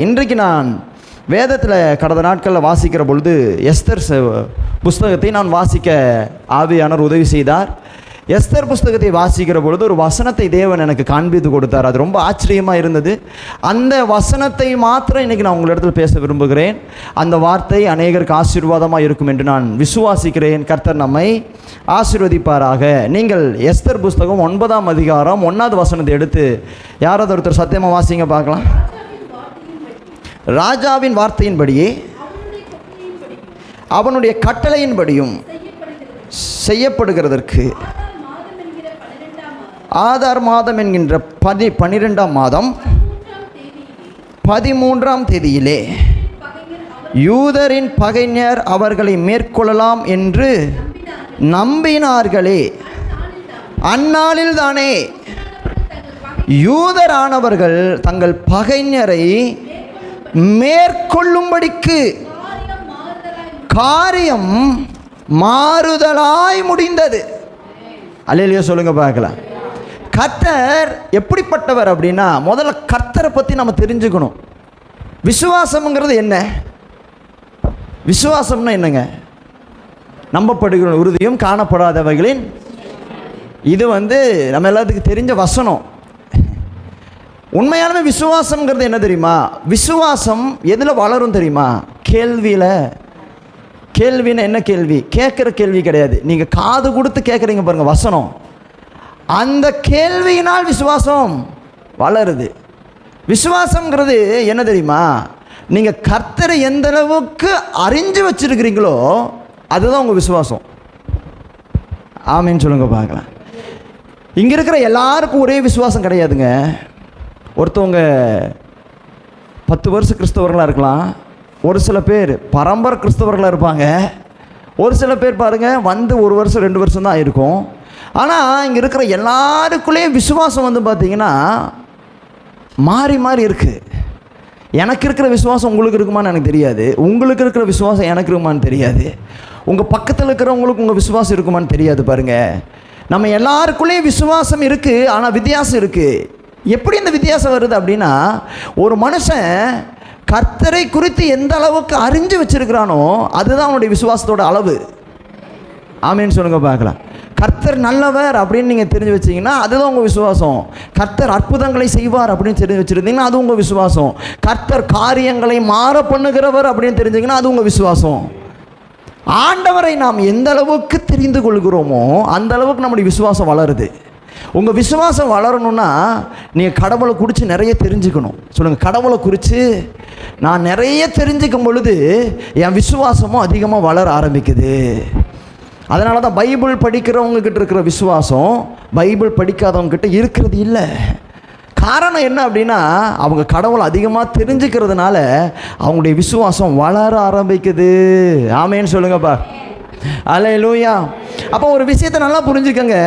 இன்றைக்கு நான் வேதத்தில் கடந்த நாட்களில் வாசிக்கிற பொழுது எஸ்தர் புஸ்தகத்தை நான் வாசிக்க ஆவியானவர் உதவி செய்தார். எஸ்தர் புஸ்தகத்தை வாசிக்கிற பொழுது ஒரு வசனத்தை தேவன் எனக்கு காண்பித்து கொடுத்தார். அது ரொம்ப ஆச்சரியமாக இருந்தது. அந்த வசனத்தை மாத்திரம் இன்றைக்கி நான் உங்களிடத்தில் பேச விரும்புகிறேன். அந்த வார்த்தை அநேகருக்கு ஆசீர்வாதமாக இருக்கும் என்று நான் விசுவாசிக்கிறேன். கர்த்தர் நம்மை ஆசீர்வதிப்பாராக. நீங்கள் எஸ்தர் புஸ்தகம் 9ஆம் அதிகாரம் 1வது வசனத்தை எடுத்து யாராவது ஒருத்தர் சத்தியமாக வாசிங்க பார்க்கலாம். ராஜாவின் வார்த்தையின்படியே அவனுடைய கட்டளையின்படியும் செய்யப்படுகிறதற்கு ஆதார் மாதம் என்கின்ற 12ஆம் மாதம் 13ஆம் தேதியிலே யூதரின் பகைஞர் அவர்களை மேற்கொள்ளலாம் என்று நம்பினார்களே, அந்நாளில் தானே யூதரானவர்கள் தங்கள் பகைஞரை மேற்கொள்ளும்படிக்கு காரியம் மாறுதலாய் முடிந்தது. அல்லேலூயா சொல்லுங்க பார்க்கலாம். கர்த்தர் எப்படிப்பட்டவர் அப்படின்னா, முதல்ல கர்த்தரை பற்றி நம்ம தெரிஞ்சுக்கணும். விசுவாசம்ங்கிறது என்ன? விசுவாசம்னா என்னங்க? நம்பப்படுகிற உறுதியும் காணப்படாதவைகளின். இது நம்ம எல்லாத்துக்கும் தெரிஞ்ச வசனம். உண்மையான விசுவாசம்ங்கிறது என்ன தெரியுமா? விசுவாசம் எதில் வளரும் தெரியுமா? கேள்வியில். கேள்வின்னா என்ன கேள்வி? கேட்குற கேள்வி கிடையாது. நீங்கள் காது கொடுத்து கேட்குறீங்க பாருங்கள் வசனம், அந்த கேள்வியினால் விசுவாசம் வளருது. விசுவாசம்ங்கிறது என்ன தெரியுமா? நீங்கள் கர்த்தரை எந்த அளவுக்கு அறிஞ்சு வச்சுருக்கிறீங்களோ அதுதான் உங்கள் விசுவாசம். ஆமேன்னு சொல்லுங்க பார்க்கலாம். இங்கே இருக்கிற எல்லாருக்கும் ஒரே விசுவாசம் கிடையாதுங்க. ஒருத்தவங்க 10 வருஷம் கிறிஸ்தவர்களாக இருக்கலாம், ஒரு சில பேர் பரம்பரை கிறிஸ்தவர்களாக இருப்பாங்க, ஒரு சில பேர் பாருங்கள் 1 வருஷம் 2 வருஷம் தான் இருக்கும். ஆனால் இங்கே இருக்கிற எல்லாருக்குள்ளேயும் விசுவாசம் பார்த்திங்கன்னா மாறி மாறி இருக்குது. எனக்கு இருக்கிற விசுவாசம் உங்களுக்கு இருக்குமான்னு எனக்கு தெரியாது, உங்களுக்கு இருக்கிற விசுவாசம் எனக்கு இருக்குமான்னு தெரியாது, உங்கள் பக்கத்தில் இருக்கிறவங்களுக்கு உங்கள் விசுவாசம் இருக்குமான்னு தெரியாது. பாருங்கள், நம்ம எல்லாருக்குள்ளேயும் விசுவாசம் இருக்குது, ஆனால் வித்தியாசம் இருக்குது. எப்படி இந்த வித்தியாசம் வருது அப்படின்னா, ஒரு மனுஷன் கர்த்தரை குறித்து எந்த அளவுக்கு அறிஞ்சு வச்சிருக்கிறானோ அதுதான் அவனுடைய விசுவாசத்தோட அளவு. ஆமேன்னு சொல்லுங்க பார்க்கலாம். கர்த்தர் நல்லவர் அப்படின்னு நீங்கள் தெரிஞ்சு வச்சிங்கன்னா அதுதான் உங்கள் விசுவாசம். கர்த்தர் அற்புதங்களை செய்வார் அப்படின்னு தெரிஞ்சு வச்சுருந்தீங்கன்னா அது உங்கள் விசுவாசம். கர்த்தர் காரியங்களை மாற பண்ணுகிறவர் அப்படின்னு தெரிஞ்சிங்கன்னா அது உங்கள் விசுவாசம். ஆண்டவரை நாம் எந்த அளவுக்கு தெரிந்து கொள்கிறோமோ அந்த அளவுக்கு நம்முடைய விசுவாசம் வளருது. உங்கள் விசுவாசம் வளரணும்னா நீங்கள் கடவுளை குறித்து நிறைய தெரிஞ்சுக்கணும். சொல்லுங்கள், கடவுளை குறித்து நான் நிறைய தெரிஞ்சுக்கும் பொழுது என் விசுவாசமும் அதிகமாக வளர ஆரம்பிக்குது. அதனால தான் பைபிள் படிக்கிறவங்கக்கிட்ட இருக்கிற விசுவாசம் பைபிள் படிக்காதவங்கக்கிட்ட இருக்கிறது இல்லை. காரணம் என்ன அப்படின்னா, அவங்க கடவுளை அதிகமாக தெரிஞ்சுக்கிறதுனால அவங்களுடைய விசுவாசம் வளர ஆரம்பிக்குது. ஆமேன்னு சொல்லுங்கப்பா. அல்லேலூயா. அப்போ ஒரு விஷயத்தை நல்லா புரிஞ்சுக்கங்க,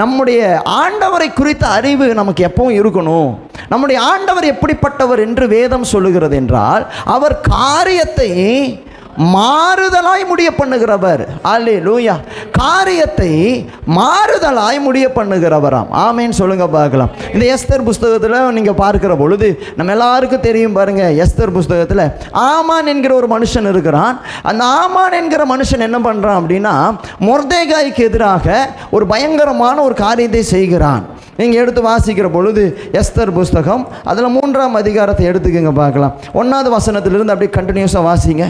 நம்முடைய ஆண்டவரை குறித்த அறிவு நமக்கு எப்பவும் இருக்கணும். நம்முடைய ஆண்டவர் எப்படிப்பட்டவர் என்று வேதம் சொல்லுகிறது என்றால், அவர் காரியத்தை மாறுதலாய் முடிய பண்ணுகிறவர். அல்லேலூயா. காரியத்தை மாறுதலாய் முடிய பண்ணுகிறவராம். ஆமேன்னு சொல்லுங்க பார்க்கலாம். இந்த எஸ்தர் புஸ்தகத்தில் நீங்கள் பார்க்கிற பொழுது நம்ம எல்லாருக்கும் தெரியும் பாருங்க. எஸ்தர் புஸ்தகத்தில் ஆமான் என்கிற ஒரு மனுஷன் இருக்கிறான். அந்த ஆமான் என்கிற மனுஷன் என்ன பண்ணுறான் அப்படின்னா, மொர்தெகாய்க்கு எதிராக ஒரு பயங்கரமான ஒரு காரியத்தை செய்கிறான். நீங்கள் எடுத்து வாசிக்கிற பொழுது எஸ்தர் புஸ்தகம் அதில் 3ஆம் அதிகாரத்தை எடுத்துக்கங்க பார்க்கலாம். 1வது வசனத்திலிருந்து அப்படியே கண்டினியூஸாக வாசிங்க.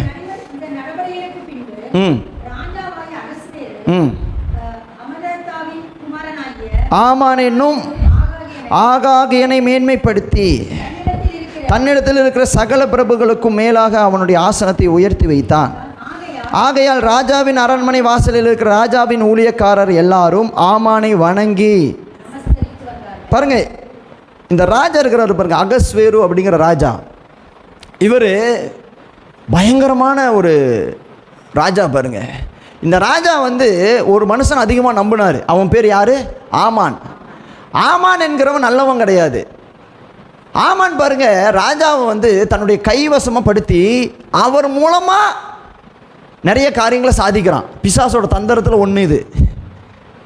ஆமான் என்னும் ஆகாகியனை மேன்மைப்படுத்தி தன்னிடத்தில் இருக்கிற சகல பிரபுகளுக்கும் மேலாக அவனுடைய ஆசனத்தை உயர்த்தி வைத்தான். ஆகையால் ராஜாவின் அரண்மனை வாசலில் இருக்கிற ராஜாவின் ஊழியக்காரர் எல்லாரும் ஆமானை வணங்கி பாருங்க. இந்த ராஜா இருக்கிறார் பாருங்க, அகஸ்வேரு அப்படிங்கிற ராஜா. இவர் பயங்கரமான ஒரு ராஜா பாருங்க. இந்த ராஜா ஒரு மனுஷன் அதிகமாக நம்பினார். அவன் பேர் யார்? ஆமான். ஆமான் என்கிறவன் நல்லவன் கிடையாது. ஆமான் பாருங்க, ராஜாவை தன்னுடைய கைவசமாக படுத்தி அவர் மூலமாக நிறைய காரியங்களை சாதிக்கிறான். பிசாசோட தந்திரத்தில் ஒன்று இது,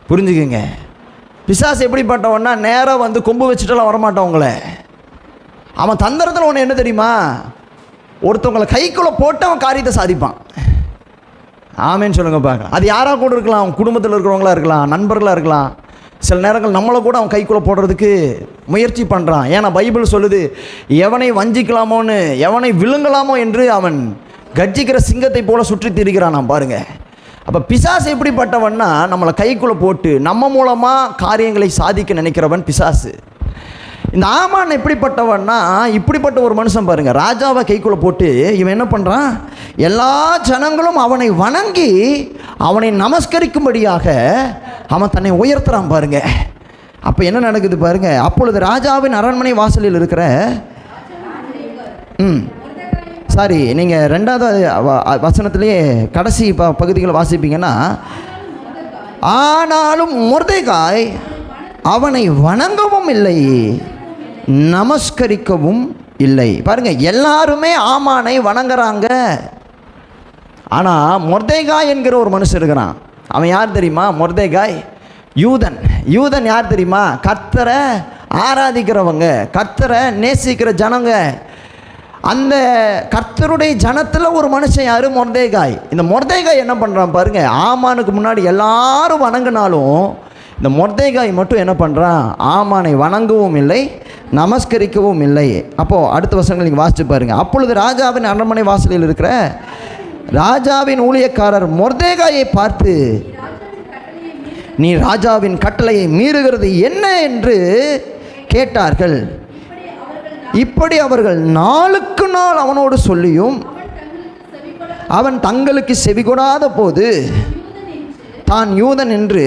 புரிஞ்சுக்குங்க. பிசாசு எப்படிப்பட்டவன்னா நேராக கொம்பு வச்சுட்டுலாம் வரமாட்டான் உங்களை. அவன் தந்திரத்தில் ஒன்று என்ன தெரியுமா, ஒருத்தவங்களை கைக்குள்ளே போட்டு அவன் காரியத்தை சாதிப்பான். ஆமேன்னு சொல்லுங்க பார்க்கலாம். அது யாராக கூட இருக்கலாம், அவன் குடும்பத்தில் இருக்கிறவங்களா இருக்கலாம், நண்பர்களாக இருக்கலாம். சில நேரங்கள் நம்மளை கூட அவன் கைக்குள்ளே போடுறதுக்கு முயற்சி பண்ணுறான். ஏன்னா பைபிள் சொல்லுது, எவனை வஞ்சிக்கலாமோன்னு, எவனை விழுங்கலாமோ என்று அவன் கர்ஜிக்கிற சிங்கத்தை போல சுற்றி திரிகிறான். நான் பாருங்க. அப்போ பிசாசு எப்படிப்பட்டவன்னா, நம்மளை கைக்குள்ளே போட்டு நம்ம மூலமாக காரியங்களை சாதிக்க நினைக்கிறவன் பிசாசு. இந்த ஆமான் எப்படிப்பட்டவன்னா, இப்படிப்பட்ட ஒரு மனுஷன் பாருங்கள், ராஜாவை கைக்குள்ளே போட்டு இவன் என்ன பண்ணுறான், எல்லா ஜனங்களும் அவனை வணங்கி அவனை நமஸ்கரிக்கும்படியாக அவன் தன்னை உயர்த்துறான் பாருங்க. அப்போ என்ன நடக்குது பாருங்க. அப்பொழுது ராஜாவின் அரண்மனை வாசலில் இருக்கிற சாரி நீங்கள் 2வது வசனத்திலேயே கடைசி பகுதிகளை வாசிப்பீங்கன்னா, ஆனாலும் மொர்தெகாய் அவனை வணங்கவும் இல்லை, நமஸ்கரிக்கவும் இல்லை. பாருங்க, எல்லாருமே ஆமானை வணங்குறாங்க. ஆனால் மொர்தெகாய் என்கிற ஒரு மனுஷன் இருக்கிறான். அவன் யார் தெரியுமா? மொர்தெகாய் யூதன். யூதன் யார் தெரியுமா? கர்த்தரை ஆராதிக்கிறவங்க, கர்த்தரை நேசிக்கிற ஜனங்க. அந்த கர்த்தருடைய ஜனத்தில் ஒரு மனுஷன் யார்? மொர்தெகாய். இந்த மொர்தெகாய் என்ன பண்ணுறான் பாருங்க. ஆமானுக்கு முன்னாடி எல்லாரும் வணங்கினாலும் இந்த மொர்தெகாய் மட்டும் என்ன பண்ணுறான்? ஆமானை வணங்கவும் இல்லை, நமஸ்கரிக்கவும் இல்லை. அப்போது அடுத்த வசனங்கள் நீங்கள் வாசிச்சு பாருங்கள். அப்பொழுது ராஜாவின் அரண்மனை வாசலில் இருக்கிற ராஜாவின் ஊழியக்காரர் மொர்தெகாயை பார்த்து, நீ ராஜாவின் கட்டளையை மீறுகிறது என்ன என்று கேட்டார்கள். இப்படி அவர்கள் நாளுக்கு நாள் அவனோடு சொல்லியும் அவன் தங்களுக்கு செவிகொடாத போது தான் யூதன் என்று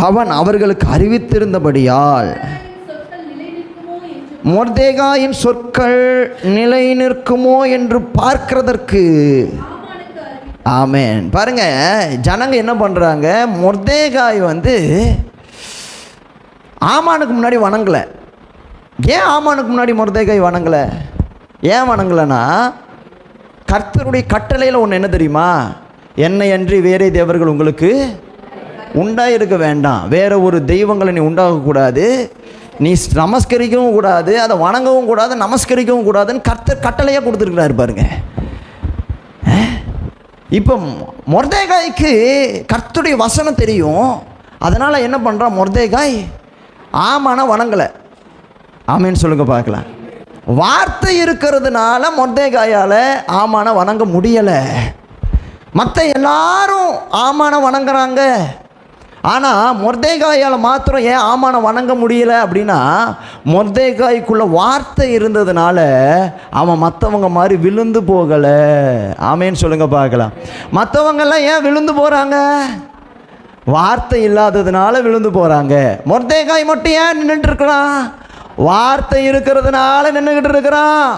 அவன் அவர்களுக்கு அறிவித்திருந்தபடியால் மொர்தெகாயின் சொற்கள் நிலை நிற்குமோ என்று பார்க்கிறதற்கு. ஆமென். பாருங்க, ஜனங்க என்ன பண்ணுறாங்க, மொர்தெகாய் ஆமானுக்கு முன்னாடி வணங்கலை. ஏன் ஆமானுக்கு முன்னாடி மொர்தெகாய் வணங்கலை? ஏன் வணங்கலைன்னா, கர்த்தருடைய கட்டளையில் ஒன்று என்ன தெரியுமா, என்னை அன்றி வேறே தேவர்கள் உங்களுக்கு உண்டாயிருக்க வேண்டாம், வேற ஒரு தெய்வங்களை நீ உண்டாகக்கூடாது, நீ நமஸ்கரிக்கவும் கூடாது, அதை வணங்கவும் கூடாது, நமஸ்கரிக்கவும் கூடாதுன்னு கர்த்தர் கட்டளையாக கொடுத்துருக்கிறாரு பாருங்க. இப்போ மொர்தெகாய்க்கு கர்த்தருடைய வசனம் தெரியும். அதனால் என்ன பண்ணுறான் மொர்தெகாய்? ஆமானா வணங்கலை. ஆமேன்னு சொல்லுங்க பார்க்கலாம். வார்த்தை இருக்கிறதுனால மொர்தெகாயால் ஆமானா வணங்க முடியலை. மற்ற எல்லாரும் ஆமான வணங்குறாங்க. ஆனால் மொர்தெகாயால் மாத்திரம் ஏன் ஆமானை வணங்க முடியலை அப்படின்னா, மொர்தெகாய்க்குள்ள வார்த்தை இருந்ததுனால அவன் மற்றவங்க மாதிரி விழுந்து போகலை. ஆமேன்னு சொல்லுங்க பார்க்கலாம். மற்றவங்கெல்லாம் ஏன் விழுந்து போகிறாங்க? வார்த்தை இல்லாததுனால விழுந்து போகிறாங்க. மொர்தெகாய் மட்டும் ஏன் நின்றுட்டு இருக்கிறான்? வார்த்தை இருக்கிறதுனால நின்றுக்கிட்டு இருக்கிறான்.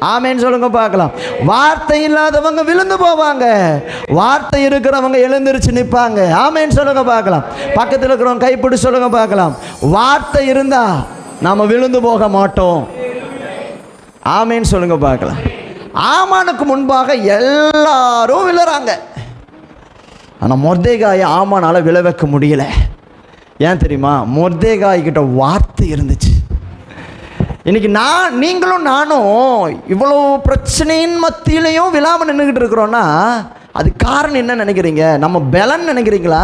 ஆமேன்னு சொல்லுங்க பார்க்கலாம். வார்த்தை இல்லாதவங்க விழுந்து போவாங்க, வார்த்தை இருக்கிறவங்க எழுந்திருச்சு நிற்பாங்க. ஆமேன்னு சொல்லுங்க பார்க்கலாம். பக்கத்தில் இருக்கிறவங்க கைப்பிடி சொல்லுங்க பார்க்கலாம். வார்த்தை இருந்தா நாம விழுந்து போக மாட்டோம். ஆமேன்னு சொல்லுங்க பார்க்கலாம். ஆமானுக்கு முன்பாக எல்லாரும் விழுறாங்க. ஆனால் மொர்தெகாயை ஆமானால விழ வைக்க முடியல. ஏன் தெரியுமா? மொர்தெகாய் கிட்ட வார்த்தை இருந்துச்சு. இன்றைக்கி நீங்களும் நானும் இவ்வளோ பிரச்சனையின் மத்தியிலையும் விழாமல் நின்றுக்கிட்டு இருக்கிறோன்னா அது காரணம் என்ன நினைக்கிறீங்க? நம்ம பலன் நினைக்கிறீங்களா,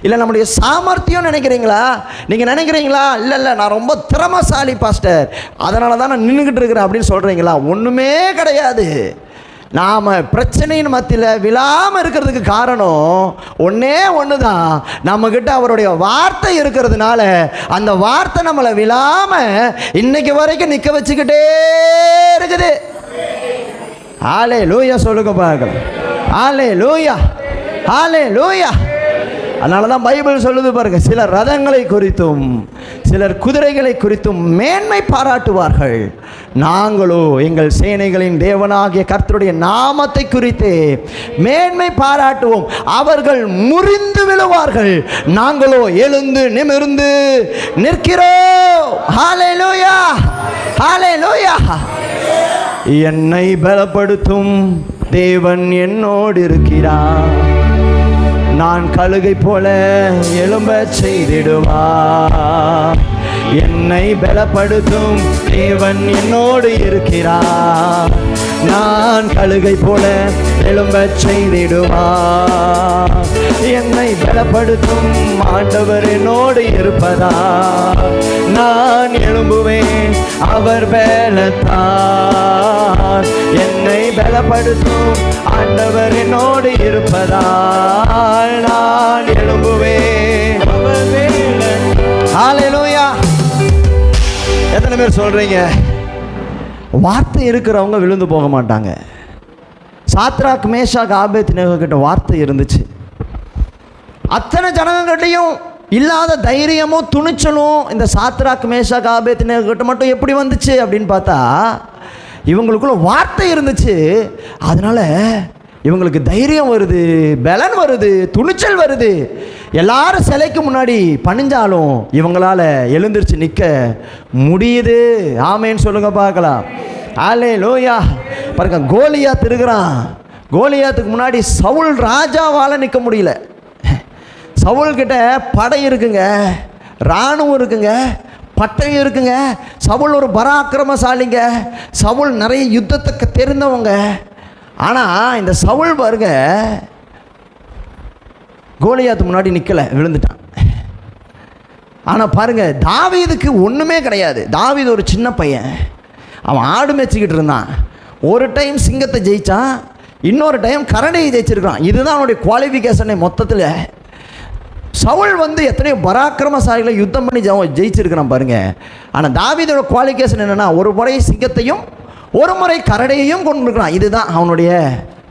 இல்லை நம்முடைய சாமர்த்தியம் நினைக்கிறீங்களா? நீங்கள் நினைக்கிறீங்களா இல்லை நான் ரொம்ப திறமைசாலி பாஸ்டர், அதனால தான் நான் நின்றுக்கிட்டு இருக்கிறேன் அப்படின்னு சொல்கிறீங்களா? ஒன்றுமே கிடையாது. நாம் பிரச்சனையின் மத்தியில் விழாமல் இருக்கிறதுக்கு காரணம் ஒன்றே ஒன்று தான். நம்மக்கிட்ட அவருடைய வார்த்தை இருக்கிறதுனால அந்த வார்த்தை நம்மளை விழாமல் இன்னைக்கு வரைக்கும் நிற்க வச்சுக்கிட்டே இருக்குது. ஹல்லேலூயா சொல்லுங்க பார்க்கலாம். ஹல்லேலூயா, ஹல்லேலூயா. அதனால தான் பைபிள் சொல்லுது பாருங்க, சிலர் ரதங்களை குறித்தும் சிலர் குதிரைகளை குறித்தும் மேன்மை பாராட்டுவார்கள், நாங்களோ எங்கள் சேனைகளின் தேவனாகிய கர்த்தருடைய நாமத்தை குறித்து மேன்மை பாராட்டுவோம். அவர்கள் முறிந்து விழுவார்கள், நாங்களோ எழுந்து நிமிர்ந்து நிற்கிறோம். ஹல்லேலூயா, ஹல்லேலூயா. என்னை பலப்படுத்தும் தேவன் என்னோடு இருக்கிறார், நான் கழுகை போல எழும்ப செய்திடுவார். என்னை என்னை பலப்படுத்தும் தேவன் என்னோடு இருக்கிறார். நான் கழுகை போல எழும்பச் செய்திடுவார். என்னை பலப்படுத்தும் ஆண்டவர் என்னோடு இருப்பதா நான் எழும்புவேன் அவர் பலத்தால். என்னை பலப்படுத்தும் ஆண்டவர் என்னோடு இருப்பதால் நான் எழும்புவேன் அவர் பலத்தால். ஹல்லேலூயா. எத்தனை பேர் சொல்றீங்க? வார்த்தை இருக்கிறவங்க விழுந்து போக மாட்டாங்க. சாத்ராக் மேஷாக் ஆபேத்நேகோ கிட்ட வார்த்தை இருந்துச்சு. அத்தனை ஜனங்கள்கிட்டையும் இல்லாத தைரியமும் துணிச்சலும் இந்த சாத்ராக் மேஷாக் ஆபேத்நேகோ கிட்ட மட்டும் எப்படி வந்துச்சு அப்படின்னு பார்த்தா, இவங்களுக்குள்ள வார்த்தை இருந்துச்சு. அதனால இவங்களுக்கு தைரியம் வருது, பலன் வருது, துணிச்சல் வருது. எல்லாரும் சிலைக்கு முன்னாடி பணிஞ்சாலும் இவங்களால எழுந்திருச்சு நிற்க முடியுது. ஆமேன்னு சொல்லுங்க பார்க்கலாம். ஹல்லேலூயா. பாருங்க, கோலியாத் இருக்கிறான். கோலியாத்துக்கு முன்னாடி சவுல் ராஜாவால் நிற்க முடியல. சவுல்கிட்ட படை இருக்குங்க, இராணுவம் இருக்குங்க, பட்டயம் இருக்குங்க. சவுல் ஒரு பராக்கிரமசாலிங்க. சவுல் நிறைய யுத்தத்துக்கு தெரிந்தவங்க. ஆனால் இந்த சவுல் பாருங்க, கோலியாத்து முன்னாடி நிற்கலை, விழுந்துட்டான். ஆனால் பாருங்க, தாவீதுக்கு ஒன்றுமே கிடையாது. தாவீது ஒரு சின்ன பையன். அவன் ஆடு மேய்ச்சிக்கிட்டு இருந்தான். ஒரு டைம் சிங்கத்தை ஜெயித்தான், இன்னொரு டைம் கரடியை ஜெயிச்சிருக்கான். இதுதான் அவனுடைய குவாலிஃபிகேஷனே மொத்தத்தில். சவுல் வந்து எத்தனையோ பராக்கிரமசாலிகளை யுத்தம் பண்ணி ஜெயிச்சிருக்கிறான் பாருங்க. ஆனால் தாவீதோட குவாலிஃபிகேஷன் என்னென்னா, ஒரு முறை சிங்கத்தையும் ஒரு முறை கரடையையும் கொண்டு இருக்கிறான். இதுதான் அவனுடைய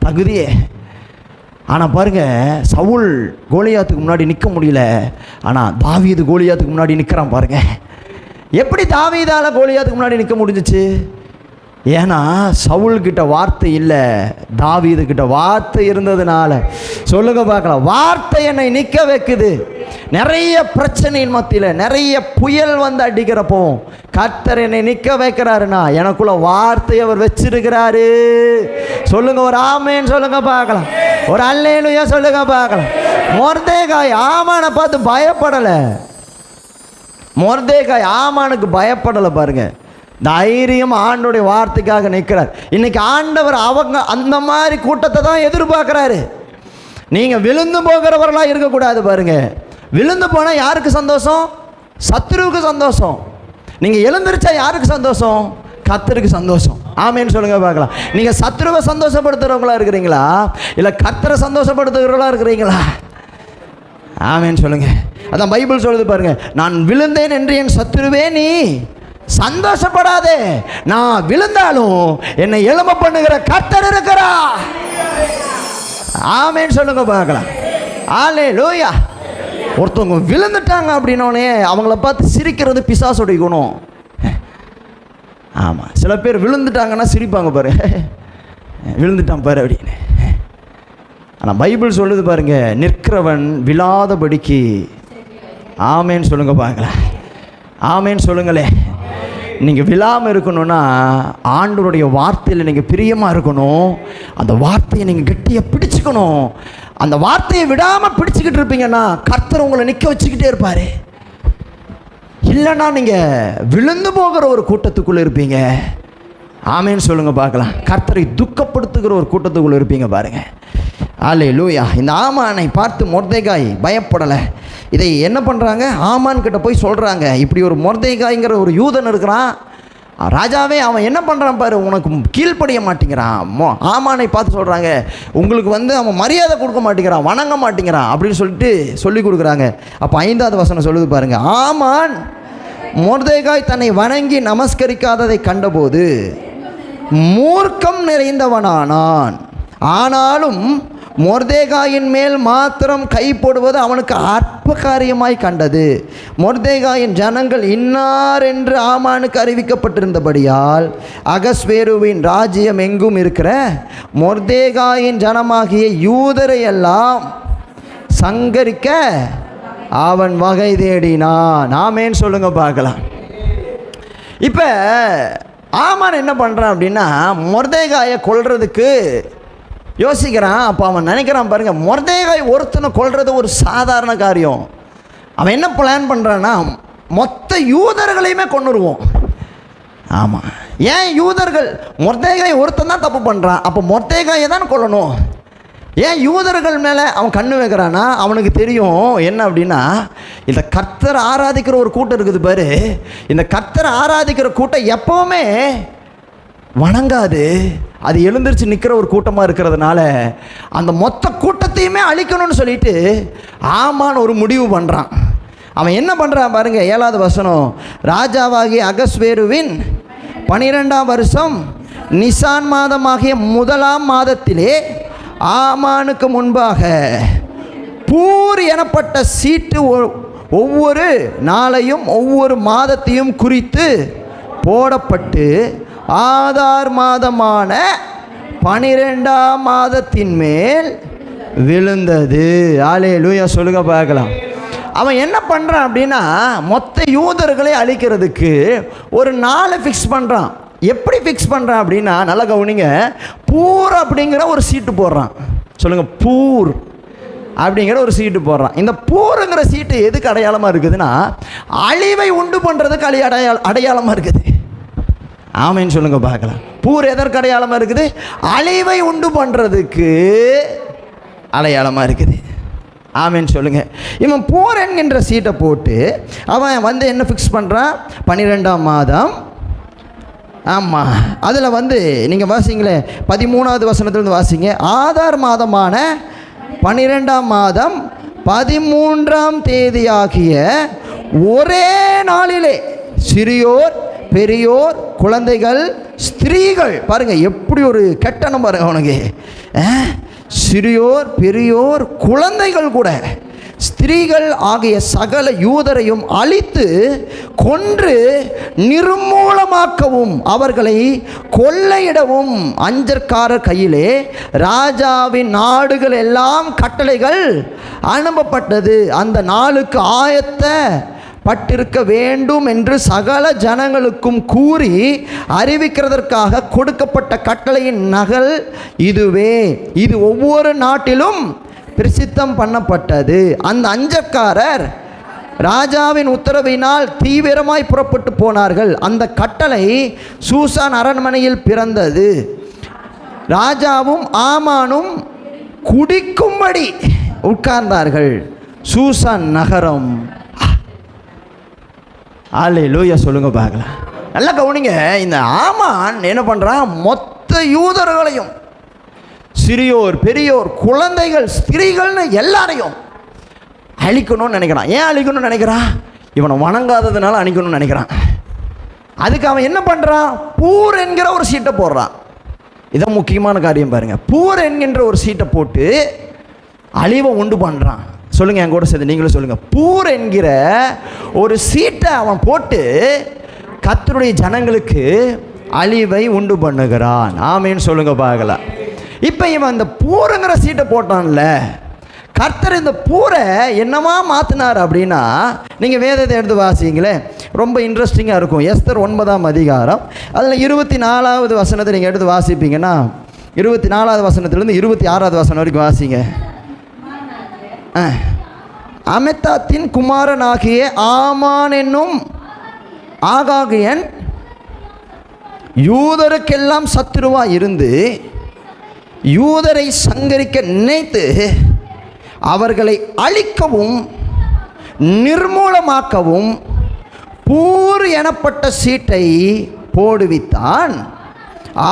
தகுதியே. ஆனால் பாருங்க, சவுல் கோலியாத்துக்கு முன்னாடி நிற்க முடியல. ஆனால் தாவீது கோலியாத்துக்கு முன்னாடி நிற்கிறான் பாருங்க. எப்படி தாவீதால் கோலியாத்துக்கு முன்னாடி நிற்க முடிஞ்சிச்சு? ஏன்னா சவுல்கிட்ட வார்த்தை இல்லை, தாவீது கிட்ட வார்த்தை இருந்ததுனால. சொல்லுங்க பார்க்கலாம். வார்த்தை என்னை நிற்க வைக்குது. நிறைய பிரச்சனையின் மத்தியில், நிறைய புயல் வந்து அடிக்கிறப்போ கர்த்தர் என்னை நிற்க வைக்கிறாருன்னா எனக்குள்ள வார்த்தை அவர் வச்சிருக்கிறாரு. சொல்லுங்க ஒரு ஆமேன்னு சொல்லுங்க பார்க்கலாம். ஒரு அல்லேலூயா சொல்லுங்க பார்க்கலாம். மொர்தேகாய் ஆமானை பார்த்து பயப்படலை. மொர்தேகாய் ஆமானுக்கு பயப்படலை பாருங்க. தைரியம் ஆண்டோடைய வார்த்தைக்காக நிற்கிறார். இன்னைக்கு ஆண்டவர் அவங்க அந்த மாதிரி கூட்டத்தை தான் எதிர்பார்க்குறாரு. நீங்கள் விழுந்து போகிறவர்களாக இருக்கக்கூடாது பாருங்க. விழுந்து போனால் யாருக்கு சந்தோஷம்? சத்துருவுக்கு சந்தோஷம். நீங்கள் எழுந்திருச்சா யாருக்கு சந்தோஷம்? கர்த்தருக்கு சந்தோஷம். ஆமேன்னு சொல்லுங்க பார்க்கலாம். நீங்கள் சத்துருவை சந்தோஷப்படுத்துகிறவங்களா இருக்கிறீங்களா, இல்லை கர்த்தரை சந்தோஷப்படுத்துகிறவங்களா இருக்கிறீங்களா? ஆமேன்னு சொல்லுங்க. அதான் பைபிள் சொல்லுது பாருங்க, நான் விழுந்தேன் என்று என் சத்துருவே நீ சந்தோஷப்படாதே, நான் விழுந்தாலும் என்னை எழும்ப பண்ணுகிற கர்த்தர் இருக்கிறா. ஆமேன்னு சொல்லுங்க பார்க்கலாம். ஹல்லேலூயா. ஒருத்தவங்க விழுந்துட்டாங்க அப்படின்னோடனே அவங்கள பார்த்து சிரிக்கிறது பிசாசுடைய குணம். ஆமாம், சில பேர் விழுந்துட்டாங்கன்னா சிரிப்பாங்க பாரு, விழுந்துட்டான் பாரு அப்படின்னு. ஆனால் பைபிள் சொல்லுது பாருங்க, நிற்கிறவன் விழாதபடிக்கு. ஆமேன்னு சொல்லுங்க பார்க்கலாம். ஆமேன்னு சொல்லுங்களே. நீங்கள் விழாமல் இருக்கணும்னா ஆண்டவருடைய வார்த்தையில் நீங்கள் பிரியமாக இருக்கணும். அந்த வார்த்தையை நீங்கள் கெட்டியாக பிடிச்சிக்கணும். அந்த வார்த்தையை விடாமல் பிடிச்சிக்கிட்டு இருப்பீங்கன்னா கர்த்தர் உங்களை நிற்க வச்சுக்கிட்டே இருப்பார். இல்லைன்னா நீங்கள் விழுந்து போகிற ஒரு கூட்டத்துக்குள்ளே இருப்பீங்க. ஆமேன்னு சொல்லுங்கள் பார்க்கலாம். கர்த்தரை துக்கப்படுத்துகிற ஒரு கூட்டத்துக்குள்ளே இருப்பீங்க பாருங்கள். ஹல்லேலூயா. இந்த ஆமானை பார்த்து மொர்தேகாய் பயப்படலை. இதை என்ன பண்ணுறாங்க, ஆமான் கிட்ட போய் சொல்கிறாங்க, இப்படி ஒரு மொர்தேகாய்ங்கிற ஒரு யூதன் இருக்கிறான் ராஜாவே, அவன் என்ன பண்ணுறான் பாரு, உனக்கு கீழ்ப்படிய மாட்டேங்கிறான். ஆமானை பார்த்து சொல்கிறாங்க, உங்களுக்கு வந்து அவன் மரியாதை கொடுக்க மாட்டேங்கிறான், வணங்க மாட்டேங்கிறான் அப்படின்னு சொல்லிட்டு சொல்லி கொடுக்குறாங்க. அப்போ 5வது வசனம் சொல்லுது பாருங்க, ஆமான் மொர்தேகாய் தன்னை வணங்கி நமஸ்கரிக்காததை கண்டபோது மூர்க்கம் நிறைந்தவனானான். ஆனாலும் மொர்தேகாயின் மேல் மாத்திரம் கை போடுவது அவனுக்கு அற்ப காரியமாய் கண்டது. மொர்தேகாயின் ஜனங்கள் இன்னார் என்று ஆமானுக்கு அறிவிக்கப்பட்டிருந்தபடியால் அகஸ்வேருவின் ராஜ்யம் எங்கும் இருக்கிற மொர்தேகாயின் ஜனமாகிய யூதரை எல்லாம் சங்கரிக்க அவன் வகை தேடினான். ஆமேன்னு சொல்லுங்க பார்க்கலாம். இப்போ ஆமான் என்ன பண்ணுறான் அப்படின்னா, மொர்தேகாயை கொல்றதுக்கு யோசிக்கிறான். அப்போ அவன் நினைக்கிறான் பாருங்க, மொர்தேகாய் ஒருத்தனை கொல்றது ஒரு சாதாரண காரியம். அவன் என்ன பிளான் பண்ணுறான்னா, மொத்த யூதர்களையுமே கொன்னுருவோம். ஆமாம், ஏன் யூதர்கள்? மொர்தேகாய் ஒருத்தன் தான் தப்பு பண்ணுறான், அப்போ மொர்தேகாயை தான் கொல்லணும். ஏன் யூதர்கள் மேலே அவன் கண்ணு வைக்கிறான்னா, அவனுக்கு தெரியும் என்ன அப்படின்னா, இந்த கர்த்தரை ஆராதிக்கிற ஒரு கூட்டம் இருக்குது பாரு, இந்த கர்த்தரை ஆராதிக்கிற கூட்டம் எப்போவுமே வணங்காது, அது எழுந்திரிச்சு நிற்கிற ஒரு கூட்டமாக இருக்கிறதுனால அந்த மொத்த கூட்டத்தையுமே அழிக்கணும்னு சொல்லிட்டு ஆமான்னு ஒரு முடிவு பண்ணுறான். அவன் என்ன பண்ணுறான் பாருங்க, 7வது வசனம். ராஜாவாகிய அகஸ்வேருவின் 12ஆம் வருஷம் நிசான் மாதமாகிய 1ஆம் மாதத்திலே ஆமானுக்கு முன்பாக பூர் எனப்பட்ட சீட்டு ஒவ்வொரு நாளையும் ஒவ்வொரு மாதத்தையும் குறித்து போடப்பட்டு ஆதார் மாதமான 12ஆம் மாதத்தின் மேல் விழுந்தது. அல்லேலூயா சொல்லுங்க பார்க்கலாம். அவன் என்ன பண்ணுறான் அப்படின்னா, மொத்த யூதர்களை அழிக்கிறதுக்கு ஒரு நாளை ஃபிக்ஸ் பண்ணுறான். எப்படி ஃபிக்ஸ் பண்ணுறான் அப்படின்னா, நல்லா கவனிங்க, பூர் அப்படிங்கிற ஒரு சீட்டு போடுறான். சொல்லுங்கள், பூர் அப்படிங்கிற ஒரு சீட்டு போடுறான். இந்த பூருங்கிற சீட்டு எதுக்கு அடையாளமாக இருக்குதுன்னா, அழிவை உண்டு பண்ணுறதுக்கு அடையாளமாக இருக்குது. ஆமைன்னு சொல்லுங்கள் பார்க்கலாம். பூர் எதற்கு அடையாளமாக இருக்குது? அழிவை உண்டு பண்ணுறதுக்கு அடையாளமாக இருக்குது. ஆமைன்னு சொல்லுங்கள். இவன் பூர் என்கின்ற சீட்டை போட்டு அவன் என்ன ஃபிக்ஸ் பண்ணுறான்? 12ஆம் மாதம். ஆமாம், அதில் நீங்கள் வாசிங்களே, 13வது வசனத்துலேருந்து வாசிங்க. ஆதார் மாதமான 12ஆம் மாதம் 13ஆம் தேதியாகிய ஒரே நாளிலே சிறியோர் பெரியோர் குழந்தைகள் ஸ்திரீகள், பாருங்கள் எப்படி ஒரு கெட்டணம் பாருங்க அவனுக்கு. சிறியோர் பெரியோர் குழந்தைகள் கூட ஸ்திரீகள் ஆகிய சகல யூதரையும் அழித்து கொன்று நிர்மூலமாக்கவும் அவர்களை கொள்ளையிடவும் அஞ்சற்காரர் கையிலே ராஜாவின் நாடுகள் எல்லாம் கட்டளைகள் அனுப்பப்பட்டது. அந்த நாளுக்கு பட்டிருக்க வேண்டும் என்று சகல ஜனங்களுக்கும் கூறி அறிவிக்கிறதற்காக கொடுக்கப்பட்ட கட்டளையின் நகல் இதுவே. இது ஒவ்வொரு நாட்டிலும் பிரசித்தம் பண்ணப்பட்டது. அந்த அஞ்சக்காரர் ராஜாவின் உத்தரவினால் தீவிரமாய் புறப்பட்டு போனார்கள். அந்த கட்டளை சூசான் அரண்மனையில் பிறந்தது. ராஜாவும் ஆமானும் குடிக்கும்படி உட்கார்ந்தார்கள். சூசான் நகரம். அல்லேலூயா சொல்லுங்க பார்க்கலாம். நல்லா கவனிங்க, இந்த ஆமான் என்ன பண்ணுறான்? மொத்த யூதர்களையும் சிறியோர் பெரியோர் குழந்தைகள் ஸ்திரீகள்னு எல்லாரையும் அழிக்கணும்னு நினைக்கிறான். ஏன் அழிக்கணும்னு நினைக்கிறான்? இவனை வணங்காததுனால அழிக்கணும்னு நினைக்கிறான். அதுக்கு அவன் என்ன பண்ணுறான்? பூர் என்கிற ஒரு சீட்டை போடுறான். இதான் முக்கியமான காரியம் பாருங்க. பூர் என்கின்ற ஒரு சீட்டை போட்டு அழிவை உண்டு பண்ணுறான். சொல்லுங்கள், என் கூட சேர்ந்து நீங்களும் சொல்லுங்கள். பூர் என்கிற ஒரு சீட்டை அவன் போட்டு கர்த்தருடைய ஜனங்களுக்கு அழிவை உண்டு பண்ணுகிறான். ஆமேன்னு சொல்லுங்க பார்க்கலாம். இப்போ இவன் இந்த பூருங்கிற சீட்டை போட்டான்ல, கர்த்தர் இந்த பூரை என்னவா மாற்றினார் அப்படின்னா, நீங்கள் வேதத்தை எடுத்து வாசிங்களே, ரொம்ப இன்ட்ரெஸ்டிங்காக இருக்கும். எஸ்தர் 9ஆம் அதிகாரம், அதில் 24வது வசனத்தை நீங்கள் எடுத்து வாசிப்பீங்கன்னா, 24வது வசனத்துலேருந்து 26வது வசனம் வரைக்கும் வாசிங்க. அமெத்தாத்தின் குமாரனாகிய ஆமான் என்னும் ஆகாகியன் யூதருக்கெல்லாம் சத்துருவாக இருந்து யூதரை சங்கரிக்க நினைத்து அவர்களை அழிக்கவும் நிர்மூலமாக்கவும் பூர் எனப்பட்ட சீட்டை போடுவித்தான்.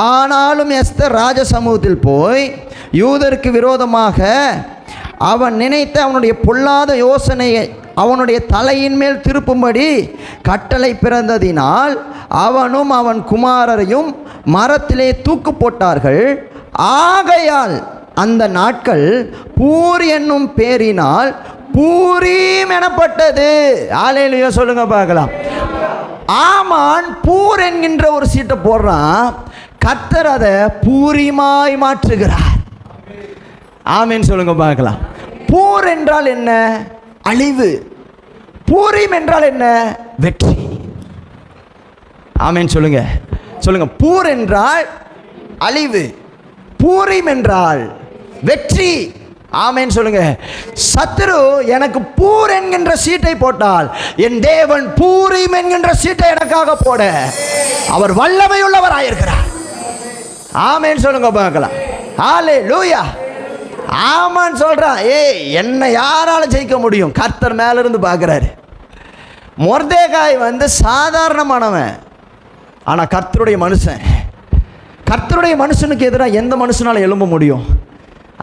ஆனாலும் எஸ்தர் ராஜ சமூகத்தில் போய் யூதருக்கு விரோதமாக அவன் நினைத்த அவனுடைய பொல்லாத யோசனையை அவனுடைய தலையின் மேல் திருப்பும்படி கட்டளை பிறந்ததினால் அவனும் அவன் குமாரரையும் மரத்திலே தூக்கு போட்டார்கள். ஆகையால் அந்த நாட்கள் பூர் என்னும் பேரினால் பூரீம் எனப்பட்டது. அல்லேலூயா சொல்லுங்க பார்க்கலாம். ஆமான் பூர் என்கின்ற ஒரு சீட்டை போடுறான். கர்த்தர் அதை பூரிமாய் மாற்றுகிறார். ஆமேன் சொல்லுங்க பார்க்கலாம். பூர் என்றால் என்ன? அழிவு. பூரீம் என்றால் என்ன? வெற்றி. ஆமேன் சொல்லுங்க சொல்லுங்க. பூர் என்றால் அழிவு, பூரீம் என்றால் வெற்றி. ஆமென் சொல்லுங்க. சத்துரு எனக்கு பூர் என்கின்ற சீட்டை போட்டால் என் தேவன் பூரீம் என்கின்ற சீட்டை எனக்காக போட அவர் வல்லமை உள்ளவராயிருக்கிறார். ஆமென் சொல்லுங்க பார்க்கலாம். ஹல்லேலூயா. ஆமான்னு சொல்றான். என்ன யாரால ஜெயிக்க முடியும்? கர்த்தர் மேல இருந்து பார்க்கிறாரு. மொர்தேகாய் சாதாரணமானவன், ஆனா கர்த்தருடைய மனுஷன். கர்த்தருடைய மனுஷனுக்கு எதிராக எந்த மனுஷனால எழும்ப முடியும்?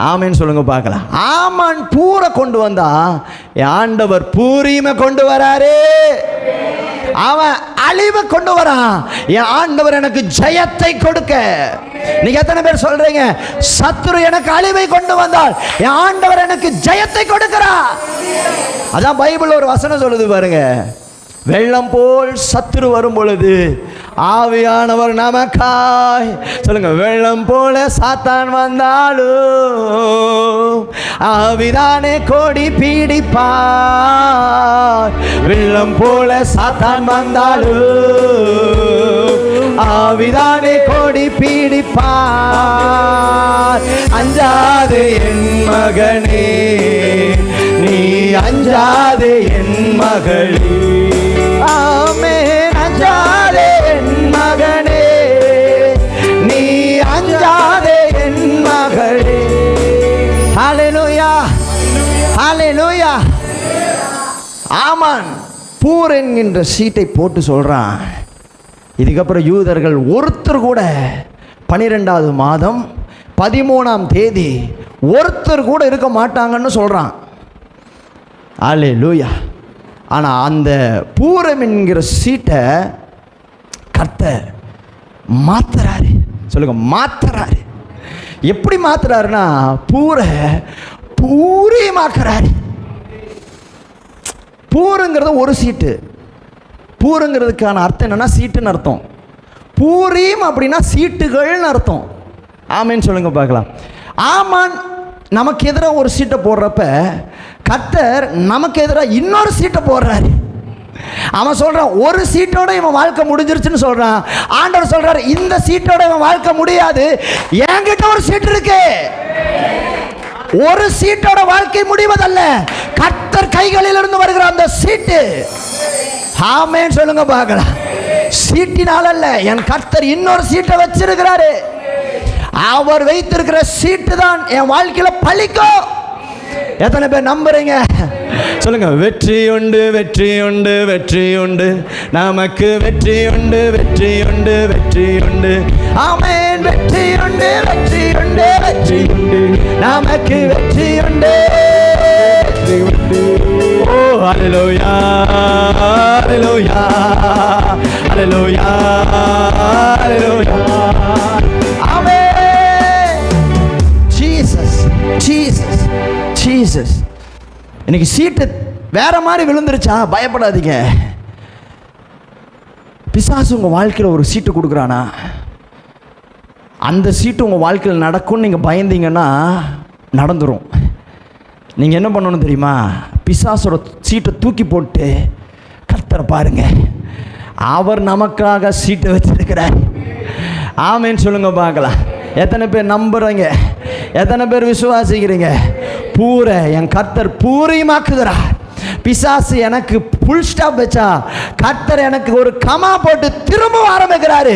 ஆமென் சொல்லுங்க பார்க்கலாம். ஆமான் பூரை கொண்டு வந்தா என் ஆண்டவர் பூரீமை கொண்டு வராரு. அவன் அழிவை கொண்டு வரான், என் ஆண்டவர் எனக்கு ஜெயத்தை கொடுக்க. நீங்க எத்தனை பேர் சொல்றீங்க, சத்துரு எனக்கு அழிவை கொண்டு வந்தால் என் ஆண்டவர் எனக்கு ஜெயத்தை கொடுக்கிறார்? அதான் பைபிள் ஒரு வசனம் சொல்லுது பாருங்க. வெள்ளம் போல் சத்துரு வரும் பொழுது ஆவியானவர் நமக்காய். சொல்லுங்க, வெள்ளம் போல சாத்தான் வந்தாலும் ஆவிதானே கோடி பீடிப்பார். வெள்ளம் போல சாத்தான் வந்தாலும் ஆவிதானே கோடி பீடிப்பார். அஞ்சாதே என் மகனே, நீ அஞ்சாதே என் மகளே. ஆமென். அஞ்சாதே என் மகனே, நீ அஞ்சாதே என் மகளே. ஹல்லேலூயா, ஹல்லேலூயா. ஆமான் பூர் என்கின்ற சீட்டை போட்டு சொல்றான். இதுக்கப்புறம் யூதர்கள் ஒருத்தர் கூட 12வது மாதம் 13ஆம் தேதி ஒருத்தர் கூட இருக்க மாட்டாங்கன்னு சொல்றான். ஹல்லேலூயா. ஆனால் அந்த பூரம் என்கிற சீட்டை கர்த்தர் மாத்துறாரு. சொல்லுங்க, மாத்துறாரு. எப்படி மாத்துறாருன்னா பூரீமாக்குறாரு. பூருங்கிறது ஒரு சீட்டு. பூருங்கிறதுக்கான அர்த்தம் என்னன்னா சீட்டுன்னு அர்த்தம். பூரீம் அப்படின்னா சீட்டுகள்னு அர்த்தம். ஆமென் சொல்லுங்க பார்க்கலாம். ஆமான் நமக்கு எதிராக ஒரு சீட்டை போடுறப்ப கர்த்தர் நமக்கு எதிராக இன்னொரு சீட்டை போடுறாரு. அவன் சொல்றான் ஒரு சீட்டோட இவன் வாழ்க்கை முடிஞ்சிருச்சுன்னு சொல்றான். ஆண்டவர் சொல்றாரு இந்த சீட்டோட இவன் வாழ்க்கை முடியாது, என்கிட்ட ஒரு சீட் இருக்கு. ஒரு சீட்டோட வாழ்க்கை முடிவதல்ல, கர்த்தர் கைகளில் இருந்து வருகிற அந்த சீட்டு. ஆமென் சொல்லுங்க பார்க்கலாம். சீட்டினால் அல்ல, என் கர்த்தர் இன்னொரு சீட்டை வச்சிருக்கிறாரு. அவர் வைத்திருக்கிற சீட்டு தான் என் வாழ்க்கையில பலிக்கும். எத்தனை பேர் நம்புறீங்க? சொல்லுங்க, வெற்றி உண்டு, வெற்றி உண்டு, வெற்றி உண்டு, நமக்கு வெற்றி உண்டு, வெற்றி உண்டு, வெற்றி உண்டு. ஆமென். வெற்றி உண்டு, வெற்றி உண்டு, வெற்றி உண்டு, நமக்கு வெற்றி உண்டு, வெற்றி உண்டு. ஓ hallelujah, hallelujah, hallelujah, hallelujah. Amen. Jesus, Jesus, Jesus. இன்னைக்கு சீட்டு வேற மாதிரி விழுந்துருச்சா? பயப்படாதீங்க. பிசாசு உங்கள் வாழ்க்கையில் ஒரு சீட்டு கொடுக்குறானா, அந்த சீட்டு உங்கள் வாழ்க்கையில் நடக்கும்னு நீங்கள் பயந்தீங்கன்னா நடந்துடும். நீங்கள் என்ன பண்ணணும் தெரியுமா? பிசாசோட சீட்டை தூக்கி போட்டு கர்த்தரை பாருங்க, அவர் நமக்காக சீட்டை வச்சிருக்கிறார். ஆமென் சொல்லுங்க பார்க்கலாம். எத்தனை பேர் நம்புறீங்க? எத்தனை பேர் விசுவாசிக்கிறீங்க? பூர என் கர்த்தர் பூரியமாக்குகிறார். பிசாசு எனக்கு புல் ஸ்டாப் வச்சா கர்த்தர் எனக்கு ஒரு கமா போட்டு திரும்ப ஆரம்பிக்கிறாரு.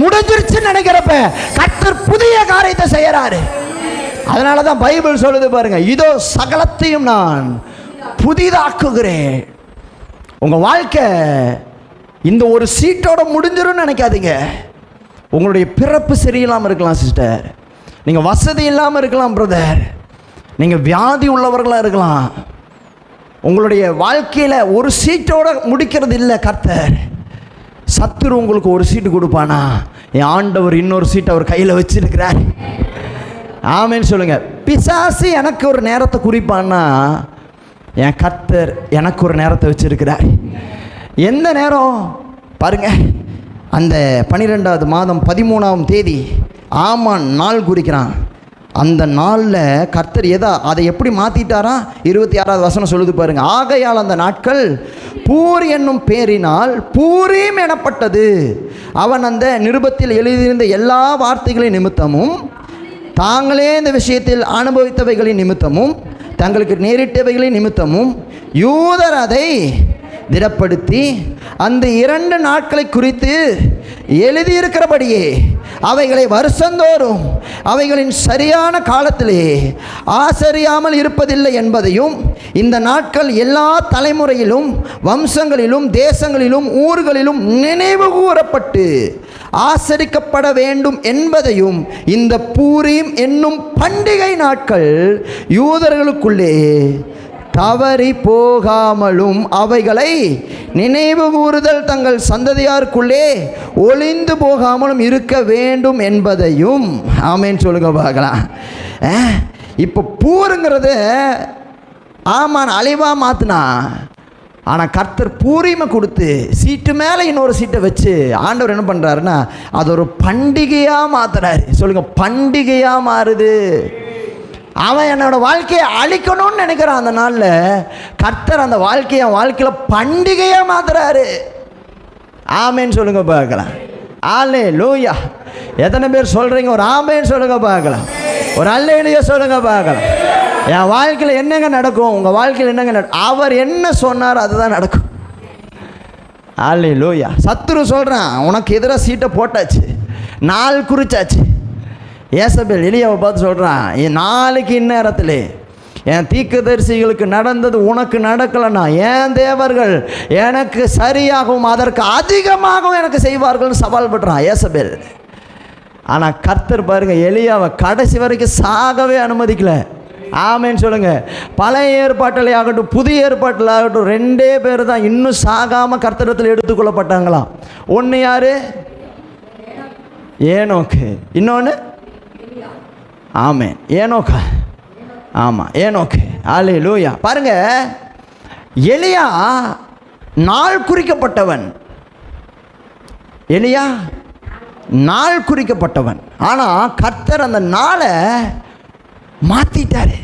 முடிஞ்சிருச்சுன்னு நினைக்கிறப்ப கர்த்தர் புதிய காரியத்தை செய்யறாரு. அதனால தான் பைபிள் சொல்லுது பாருங்க, இதோ சகலத்தையும் நான் புதிதாக்குகிறேன். உங்க வாழ்க்கை இந்த ஒரு சீட்டோட முடிஞ்சிரும்னு நினைக்காதீங்க. உங்களுடைய பிறப்பு சரியில்லாமல் இருக்கலாம் சிஸ்டர், நீங்கள் வசதி இல்லாமல் இருக்கலாம் பிரதர், நீங்கள் வியாதி உள்ளவர்களாக இருக்கலாம். உங்களுடைய வாழ்க்கையில் ஒரு சீட்டோட முடிக்கிறது இல்லை கர்த்தர். சத்துரு உங்களுக்கு ஒரு சீட்டு கொடுப்பானா, என் ஆண்டவர் இன்னொரு சீட்டை அவர் கையில் வச்சிருக்கிறார். ஆமென் சொல்லுங்க. பிசாசு எனக்கு ஒரு நேரத்தை குறிப்பான்னா, என் கர்த்தர் எனக்கு ஒரு நேரத்தை வச்சிருக்கிறார். எந்த நேரம் பாருங்க, அந்த 12வது மாதம் 13ஆம் தேதி ஆமான் நாள் குறிக்கிறான். அந்த நாளில் கர்த்தர் அதை எப்படி மாற்றிட்டாரா? 26வது வசனம் சொல்லுது பாருங்க. ஆகையால் அந்த நாட்கள் பூர் என்னும் பேரினால் பூரீம் எனப்பட்டது. அவன் அந்த நிருபத்தில் எழுதியிருந்த எல்லா வார்த்தைகளின் நிமித்தமும் தாங்களே இந்த விஷயத்தில் அனுபவித்தவைகளின் நிமித்தமும் தங்களுக்கு நேரிட்டவைகளின் நிமித்தமும் யூதர் அதை திடப்படுத்தி அந்த 2 நாட்களை குறித்து எழுதியிருக்கிறபடியே அவைகளை வருஷந்தோறும் அவைகளின் சரியான காலத்திலே ஆசரியாமல் இருப்பதில்லை என்பதையும், இந்த நாட்கள் எல்லா தலைமுறையிலும் வம்சங்களிலும் தேசங்களிலும் ஊர்களிலும் நினைவு கூறப்பட்டு ஆசரிக்கப்பட வேண்டும் என்பதையும், இந்த பூரீம் என்னும் பண்டிகை நாட்கள் யூதர்களுக்குள்ளே தவறி போகாமலும் அவைகளை நினைவு கூறுதல் தங்கள் சந்ததியாருக்குள்ளே ஒளிந்து போகாமலும் இருக்க வேண்டும் என்பதையும். ஆமேன்னு சொல்லுங்க பார்க்கலாம். இப்போ பூருங்கிறது ஆமாம் அழிவாக மாற்றினா, ஆனால் கர்த்தர் பூரிமை கொடுத்து சீட்டு மேலே இன்னொரு சீட்டை வச்சு ஆண்டவர் என்ன பண்ணுறாருன்னா அது ஒரு பண்டிகையாக மாற்றுறாரு. சொல்லுங்கள், பண்டிகையாக மாறுது. அவன் என்னோட வாழ்க்கையை அழிக்கணும்னு நினைக்கிறான். அந்த நாளில் கர்த்தர் அந்த வாழ்க்கையை வாழ்க்கையில் பண்டிகையாக மாத்துறாரு. ஆமேன்னு சொல்லுங்க பார்க்கலாம். அல்லேலூயா. எத்தனை பேர் சொல்கிறீங்க? ஒரு ஆமேன்னு சொல்லுங்க பார்க்கலாம். ஒரு அல்லேலூயா சொல்லுங்க பார்க்கலாம். என் வாழ்க்கையில் என்னங்க நடக்கும்? உங்கள் வாழ்க்கையில் என்னங்க நடக்கும்? அவர் என்ன சொன்னார் அதுதான் நடக்கும். அல்லேலூயா. சத்துரு சொல்கிறான், உனக்கு எதிராக சீட்டை போட்டாச்சு, நாள் குறிச்சாச்சு. ஏசபேல் எலியாவை பார்த்து சொல்கிறான், நாளைக்கு இந்நேரத்தில் என் தீர்க்கதரிசிகளுக்கு நடந்தது உனக்கு நடக்கலைன்னா என் தேவர்கள் எனக்கு சரியாகவும் அதற்கு அதிகமாகவும் எனக்கு செய்வார்கள்னு சவால் படுறான் ஏசபேல். ஆனால் கர்த்தர் பாருங்கள், எலியாவை கடைசி வரைக்கும் சாகவே அனுமதிக்கலை. ஆமேன்னு சொல்லுங்கள். பழைய ஏற்பாட்டில் ஆகட்டும் புதிய ஏற்பாட்டில் ஆகட்டும் 2 பேர் தான் இன்னும் சாகாமல் கர்த்தரிடத்தில் எடுத்துக்கொள்ளப்பட்டாங்களாம். ஒன்று யார்? ஏனோக்கு. இன்னொன்று ஆமேன் ஏனோக்கா. ஆமாம் ஏனோக்கு. அல்லேலூயா. பாருங்க, எலியா நாள் குறிக்கப்பட்டவன். எலியா நாள் குறிக்கப்பட்டவன். ஆனால் கர்த்தர் அந்த நாளை மாற்றிட்டாரு.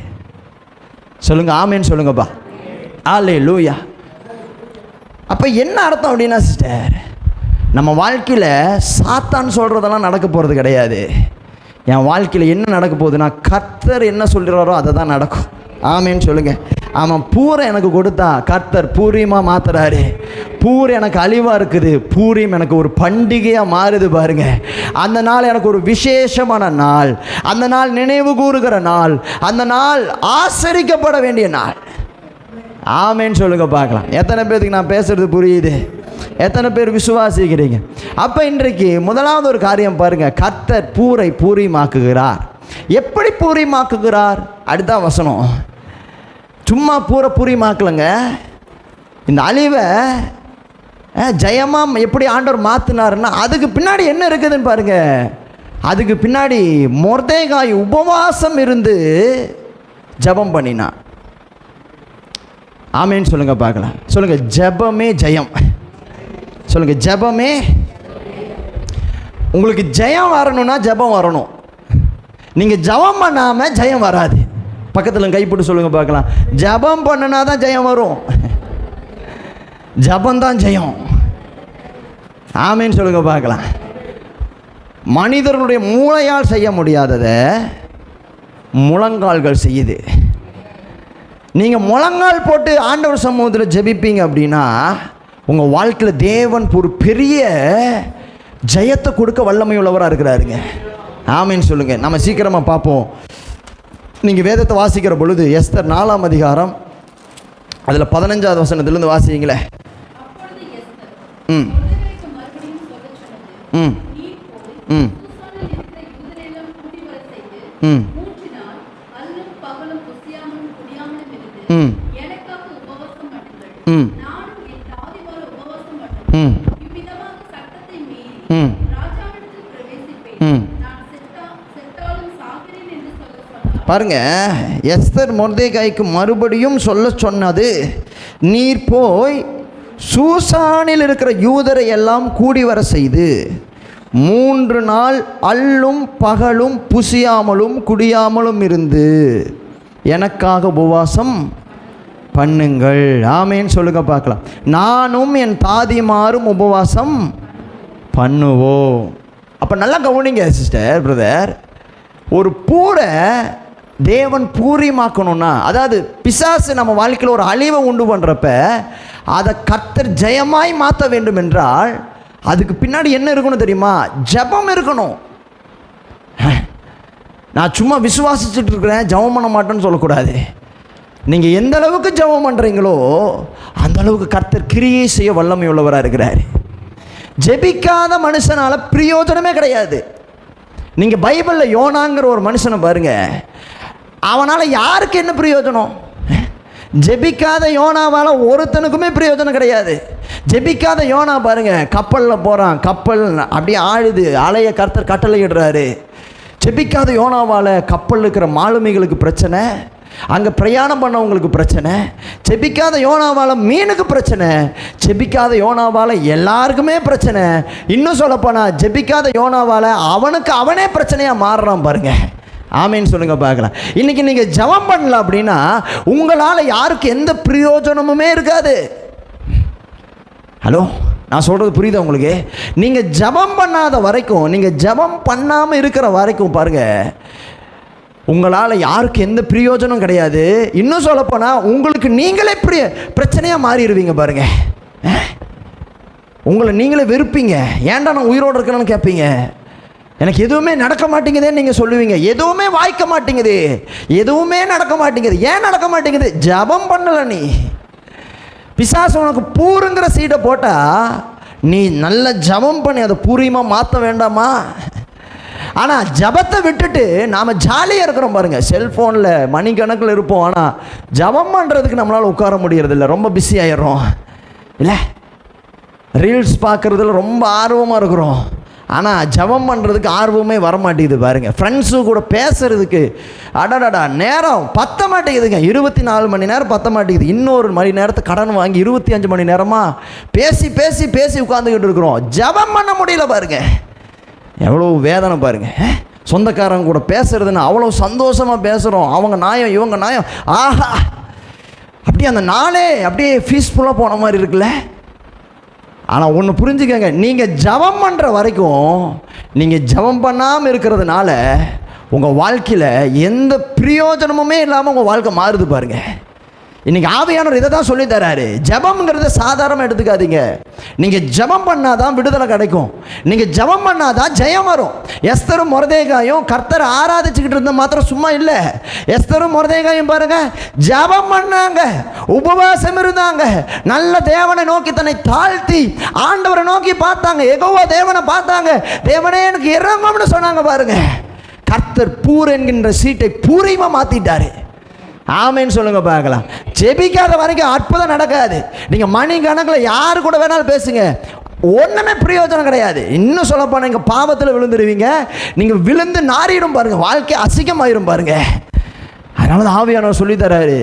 சொல்லுங்க ஆமேன்னு சொல்லுங்கப்பா. அல்லேலூயா. அப்போ என்ன அர்த்தம் அப்படின்னா சிஸ்டர், நம்ம வாழ்க்கையில் சாத்தான் சொல்கிறதெல்லாம் நடக்க போகிறது கிடையாது. என் வாழ்க்கையில் என்ன நடக்க போகுதுன்னா கர்த்தர் என்ன சொல்கிறாரோ அதை தான் நடக்கும். ஆமேன்னு சொல்லுங்கள். ஆமாம், பூரை எனக்கு கொடுத்தா கர்த்தர் பூரியமாக மாற்றுறாரு. பூர் எனக்கு அழிவாக இருக்குது, பூரியம் எனக்கு ஒரு பண்டிகையாக மாறுது பாருங்க. அந்த நாள் எனக்கு ஒரு விசேஷமான நாள், அந்த நாள் நினைவு கூறுகிற நாள், அந்த நாள் ஆசரிக்கப்பட வேண்டிய நாள். ஆமேன்னு சொல்லுங்க பார்க்கலாம். எத்தனை பேருக்கு நான் பேசுகிறது புரியுது? எத்தனை பேர் விசுவாசிக்கிறீங்க? அப்போ இன்றைக்கு முதலாவது ஒரு காரியம் பாருங்கள், கர்த்தர் பூரை பூரியமாக்குகிறார். எப்படி பூரியமாக்குகிறார்? அடுத்த வசனம். சும்மா பூரை பூரியமாக்கலைங்க, இந்த அழிவை ஜெயமாக எப்படி ஆண்டவர் மாற்றினாருன்னா அதுக்கு பின்னாடி என்ன இருக்குதுன்னு பாருங்கள். அதுக்கு பின்னாடி மொர்தேகாய் உபவாசம் இருந்து ஜெபம் பண்ணினான். ஆமேன்னு சொல்லுங்கள் பார்க்கலாம். சொல்லுங்கள், ஜெபமே ஜெயம். சொல்லுங்கள், ஜெபமே. உங்களுக்கு ஜெயம் வரணும்னா ஜெபம் வரணும். நீங்கள் ஜெபம் பண்ணாமல் ஜெயம் வராது. பக்கத்தில் கைப்பட்டு சொல்லுங்கள் பார்க்கலாம். ஜெபம் பண்ணினா தான் ஜெயம் வரும். ஜெபந்தான் ஜெயம். ஆமேன்னு சொல்லுங்கள் பார்க்கலாம். மனிதர்களுடைய மூளையால் செய்ய முடியாததை முழங்கால்கள் செய்யுது. நீங்கள் முழங்கால் போட்டு ஆண்டவர் சமூகத்தில் ஜெபிப்பீங்க அப்படின்னா உங்கள் வாழ்க்கையில் தேவன் ஒரு பெரிய ஜெயத்தை கொடுக்க வல்லமை உள்ளவராக இருக்கிறாருங்க. ஆமேன்னு சொல்லுங்கள். நம்ம சீக்கிரமாக பார்ப்போம். நீங்கள் வேதத்தை வாசிக்கிற பொழுது எஸ்தர் 4ஆம் அதிகாரம் அதில் 15வது வசனத்திலிருந்து வாசிங்களே. ம் ம் ம் ம் ம் ம் பாருங்க, எஸ்தர் மொர்தேகாய்க்கு மறுபடியும் சொல்ல சொன்னது, நீர் போய் சூசானில் இருக்கிற யூதரை எல்லாம் கூடி வர செய்து 3 நாள் அல்லும் பகலும் புசியாமலும் குடியாமலும் இருந்து எனக்காக உபவாசம் பண்ணுங்கள். ஆமேன்னு சொல்லுங்க பார்க்கலாம். நானும் என் தாதிமாரும் உபவாசம் பண்ணுவோம். அப்போ நல்லா கவனிங்க சிஸ்டர், பிரதர். ஒரு பூரை தேவன் பூரியமாக்கணும்னா, அதாவது பிசாசு நம்ம வாழ்க்கையில் ஒரு அழிவை உண்டு பண்ணுறப்ப அதை கர்த்தர் ஜெயமாய் மாற்ற வேண்டும் என்றால் அதுக்கு பின்னாடி என்ன இருக்கணும் தெரியுமா? ஜெபம் இருக்கணும். நான் சும்மா விசுவாசிச்சுட்டு இருக்கிறேன், ஜெபம் பண்ண மாட்டேன்னு சொல்லக்கூடாது. நீங்கள் எந்த அளவுக்கு ஜெபம் பண்ணுறீங்களோ அந்த அளவுக்கு கர்த்தர் கிரியை செய்ய வல்லமை உள்ளவராக இருக்கிறார். ஜெபிக்காத மனுஷனால் பிரயோஜனமே கிடையாது. நீங்கள் பைபிளில் யோனாங்கிற ஒரு மனுஷனை பாருங்கள், அவனால் யாருக்கு என்ன பிரயோஜனம்? ஜெபிக்காத யோனாவால் ஒருத்தனுக்குமே பிரயோஜனம் கிடையாது. ஜெபிக்காத யோனா பாருங்க, கப்பலில் போகிறான், கப்பல் அப்படியே ஆழுது, அலைய கர்த்தர் கட்டளை இடுறாரு. ஜெபிக்காத யோனாவால் கப்பல் இருக்கிற மாலுமிகளுக்கு பிரச்சனை, அங்கே பிரயாணம் பண்ணவங்களுக்கு பிரச்சனை. ஜெபிக்காத யோனாவால் மீனுக்கு பிரச்சனை, ஜெபிக்காத யோனாவால் எல்லாருக்குமே பிரச்சனை. இன்னும் சொல்லப்போனால் ஜெபிக்காத யோனாவால் அவனுக்கு அவனே பிரச்சனையாக மாறுறான் பாருங்க. ஆமேன்னு சொல்லுங்க பார்க்கலாம். இன்றைக்கி நீங்கள் ஜெபம் பண்ணல அப்படின்னா உங்களால் யாருக்கு எந்த பிரயோஜனமுமே இருக்காது. ஹலோ, நான் சொல்கிறது புரியுதா உங்களுக்கு? நீங்கள் ஜெபம் பண்ணாத வரைக்கும், நீங்கள் ஜெபம் பண்ணாமல் இருக்கிற வரைக்கும் பாருங்கள், உங்களால் யாருக்கு எந்த பிரயோஜனம் கிடையாது. இன்னும் சொல்லப்போனால் உங்களுக்கு நீங்களே பிரச்சனையாக மாறிடுவீங்க பாருங்க. உங்களை நீங்களே வெறுப்பீங்க. ஏன்டா நான் உயிரோடு இருக்கணும்னு கேட்பீங்க. எனக்கு எதுவுமே நடக்க மாட்டேங்குதுன்னு நீங்கள் சொல்லுவீங்க. எதுவுமே வாய்க்க மாட்டேங்குது, எதுவுமே நடக்க மாட்டேங்குது. ஏன் நடக்க மாட்டேங்குது? ஜெபம் பண்ணலை நீ. பிசாசு உனக்கு பூருங்கிற சீட்டை போட்டால் நீ நல்ல ஜெபம் பண்ணி அதை பூரியமாக மாற்ற வேண்டாமா? ஆனால் ஜெபத்தை விட்டுட்டு நாம் ஜாலியாக இருக்கிறோம் பாருங்கள். செல்ஃபோனில் மணிக்கணக்கில் இருப்போம், ஆனால் ஜெபம் பண்ணுறதுக்கு நம்மளால் உட்கார முடியறதில்ல. ரொம்ப பிஸி ஆகிடுறோம் இல்லை? ரீல்ஸ் பார்க்குறதுல ரொம்ப ஆர்வமாக இருக்கிறோம், ஆனால் ஜெபம் பண்ணுறதுக்கு ஆர்வமே வரமாட்டேங்குது பாருங்கள். ஃப்ரெண்ட்ஸு கூட பேசுகிறதுக்கு அடடடா நேரம் பத்த மாட்டேங்குதுங்க. 24 மணி நேரம் பத்த மாட்டேங்குது. இன்னொரு மணி நேரத்தை கடன் வாங்கி 25 மணி நேரமாக பேசி பேசி பேசி உட்காந்துக்கிட்டு இருக்கிறோம். ஜெபம் பண்ண முடியல பாருங்கள். எவ்வளோ வேதனை பாருங்கள். சொந்தக்காரங்க கூட பேசுறதுன்னு அவ்வளோ சந்தோஷமாக பேசுகிறோம். அவங்க நியாயம் இவங்க நியாயம், ஆஹா, அப்படியே அந்த நாளே அப்படியே பீஸ்ஃபுல்லாக போன மாதிரி இருக்குல்ல. ஆனால் ஒன்று புரிஞ்சுக்கங்க, நீங்கள் ஜெபம் பண்ணுற வரைக்கும், நீங்கள் ஜெபம் பண்ணாமல் இருக்கிறதுனால உங்கள் வாழ்க்கையில் எந்த பிரயோஜனமுமே இல்லாமல் உங்கள் வாழ்க்கை மாறுது பாருங்கள். இன்றைக்கி ஆவியானவர் இதை தான் சொல்லி தராரு. ஜெபம்ங்கிறத சாதாரணமாக எடுத்துக்காதீங்க. நீங்கள் ஜெபம் பண்ணால் தான் விடுதலை கிடைக்கும். நீங்கள் ஜெபம் பண்ணால் தான் ஜெயம் வரும். எஸ்தரும் மொர்தெகாயும் கர்த்தரை ஆராதிச்சுக்கிட்டு இருந்த மாத்திரம் சும்மா இல்லை. எஸ்தரும் மொர்தெகாயும் பாருங்கள், ஜெபம் பண்ணாங்க, உபவாசம் இருந்தாங்க, நல்ல தேவனை நோக்கி தன்னை தாழ்த்தி ஆண்டவரை நோக்கி பார்த்தாங்க, யெகோவா தேவனை பார்த்தாங்க. தேவனே எனக்கு இறங்கும்னு சொன்னாங்க பாருங்க. கர்த்தர் பூர் என்கின்ற சீட்டை பூரியமாக மாற்றிட்டாரு. ஆமேன்னு சொல்லுங்க பார்க்கலாம். ஜெபிக்காத வரைக்கும் அற்புதம் நடக்காது. நீங்கள் மணி கணக்கில் யாரு கூட வேணாலும் பேசுங்க, ஒன்றுமே பிரயோஜனம் கிடையாது. இன்னும் சொல்லப்போனால் நீங்கள் பாவத்தில் விழுந்துருவீங்க. நீங்கள் விழுந்து நாரிடும் பாருங்கள், வாழ்க்கை அசிங்கமாயிரும் பாருங்கள். அதனால தான் ஆவியானவர் சொல்லி தராரு,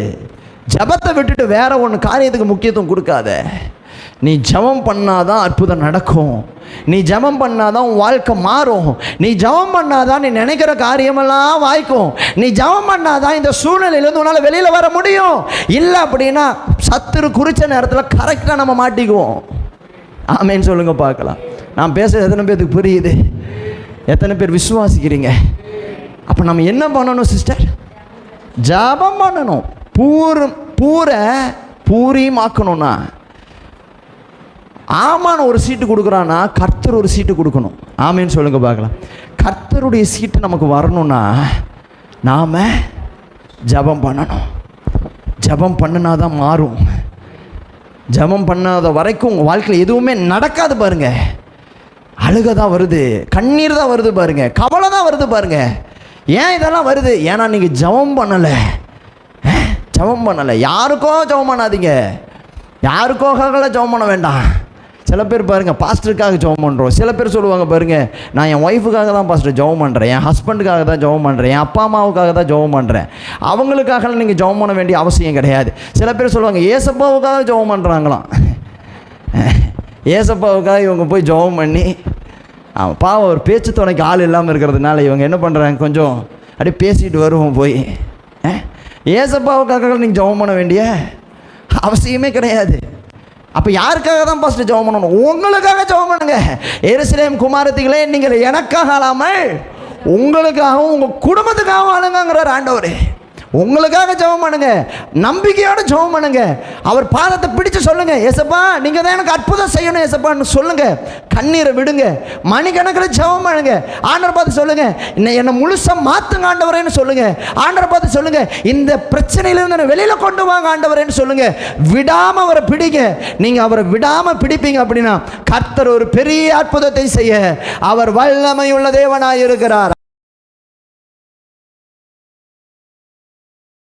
ஜெபத்தை விட்டுட்டு வேற ஒன்று காரியத்துக்கு முக்கியத்துவம் கொடுக்காத. நீ ஜெபம் பண்ணாதான் அற்புதம் நடக்கும். நீ ஜெபம் பண்ணாதான் உன் வாழ்க்கை மாறும். நீ ஜெபம் பண்ணாதான் நீ நினைக்கிற காரியமெல்லாம் வாய்க்கும். நீ ஜெபம் பண்ணாதான் இந்த சூழ்நிலையிலேருந்து உன்னால் வெளியில் வர முடியும். இல்லை அப்படின்னா சத்துரு குறித்த நேரத்தில் கரெக்டாக நம்ம மாட்டிக்குவோம். ஆமேன்னு சொல்லுங்க பார்க்கலாம். நான் பேசுகிறது எத்தனை பேருக்கு புரியுது? எத்தனை பேர் விசுவாசிக்கிறீங்க? அப்போ நம்ம என்ன பண்ணணும் சிஸ்டர்? ஜெபம் பண்ணணும். பூரை பூரியமாக்கணும்னா ஆமான்னு ஒரு சீட்டு கொடுக்குறான்னா கர்த்தர் ஒரு சீட்டு கொடுக்கணும். ஆமேன்னு சொல்லுங்க பார்க்கலாம். கர்த்தருடைய சீட்டு நமக்கு வரணும்னா நாம் ஜெபம் பண்ணணும். ஜெபம் பண்ணினா தான் மாறும். ஜெபம் பண்ணாத வரைக்கும் உங்கள் வாழ்க்கையில் எதுவுமே நடக்காது பாருங்க. அழுக தான் வருது, கண்ணீர் தான் வருது பாருங்க, கவலை தான் வருது பாருங்க. ஏன் இதெல்லாம் வருது? ஏன்னா நீங்கள் ஜெபம் பண்ணலை. ஜெபம் பண்ணலை. யாருக்கோ ஜெபம் பண்ணாதீங்க, யாருக்கோகாக ஜெபம் பண்ண வேண்டாம். சில பேர் பாருங்கள் பாஸ்டருக்காக ஜெபம் பண்ணுறோம். சில பேர் சொல்லுவாங்க பாருங்கள், நான் என் ஒய்ஃபுக்காக தான் பாஸ்டர் ஜெபம் பண்ணுறேன், என் ஹஸ்பண்டுக்காக தான் ஜெபம் பண்ணுறேன், என் அப்பா அம்மாவுக்காக தான் ஜெபம் பண்ணுறேன். அவங்களுக்காக நீங்கள் ஜெபம் பண்ண வேண்டிய அவசியம் கிடையாது. சில பேர் சொல்லுவாங்க ஏசப்பாவுக்காக ஜெபம் பண்ணுறாங்களாம். ஏசப்பாவுக்காக இவங்க போய் ஜெபம் பண்ணி, பாவம் ஒரு பேச்சு துணைக்கு ஆள் இல்லாமல் இருக்கிறதுனால இவங்க என்ன பண்ணுறாங்க, கொஞ்சம் அப்படியே பேசிட்டு வருவோம் போய். ஏசப்பாவுக்காக நீங்கள் ஜெபம் பண்ண வேண்டிய அவசியமே கிடையாது. அப்போ யாருக்காக தான் ஃபஸ்ட்டு ஜெபம் பண்ணணும்? உங்களுக்காக ஜெபம் பண்ணுங்க. எருசலேம் குமாரத்திகளே, நீங்கள் எனக்காக அல்லாமல் உங்களுக்காகவும் உங்கள் குடும்பத்துக்காகவும் ஆளுங்கிறார் ஆண்டவரே. உங்களுக்காக ஜெபம் பண்ணுங்க, நம்பிக்கையோட ஜெபம் பண்ணுங்க. அவர் பாதத்தை பிடிச்சு சொல்லுங்க, ஏசப்பா நீங்க தான் எனக்கு அற்புதம் செய்யணும் ஏசப்பான்னு சொல்லுங்க. கண்ணீரை விடுங்க, மணிக்கணக்கில் ஜெபம் பண்ணுங்க. ஆண்டவர் பார்த்து சொல்லுங்க, என்னை முழுசா மாத்துங்க ஆண்டவரேன்னு சொல்லுங்க. ஆண்டவர் பார்த்து சொல்லுங்க, இந்த பிரச்சனையிலிருந்து என்னை வெளியில கொண்டு வாங்க ஆண்டவரேன்னு சொல்லுங்க. விடாம அவரை பிடிங்க. நீங்க அவரை விடாம பிடிப்பீங்க அப்படின்னா கர்த்தர் ஒரு பெரிய அற்புதத்தை செய்ய அவர் வல்லமை உள்ள தேவனாய் இருக்கிறார்.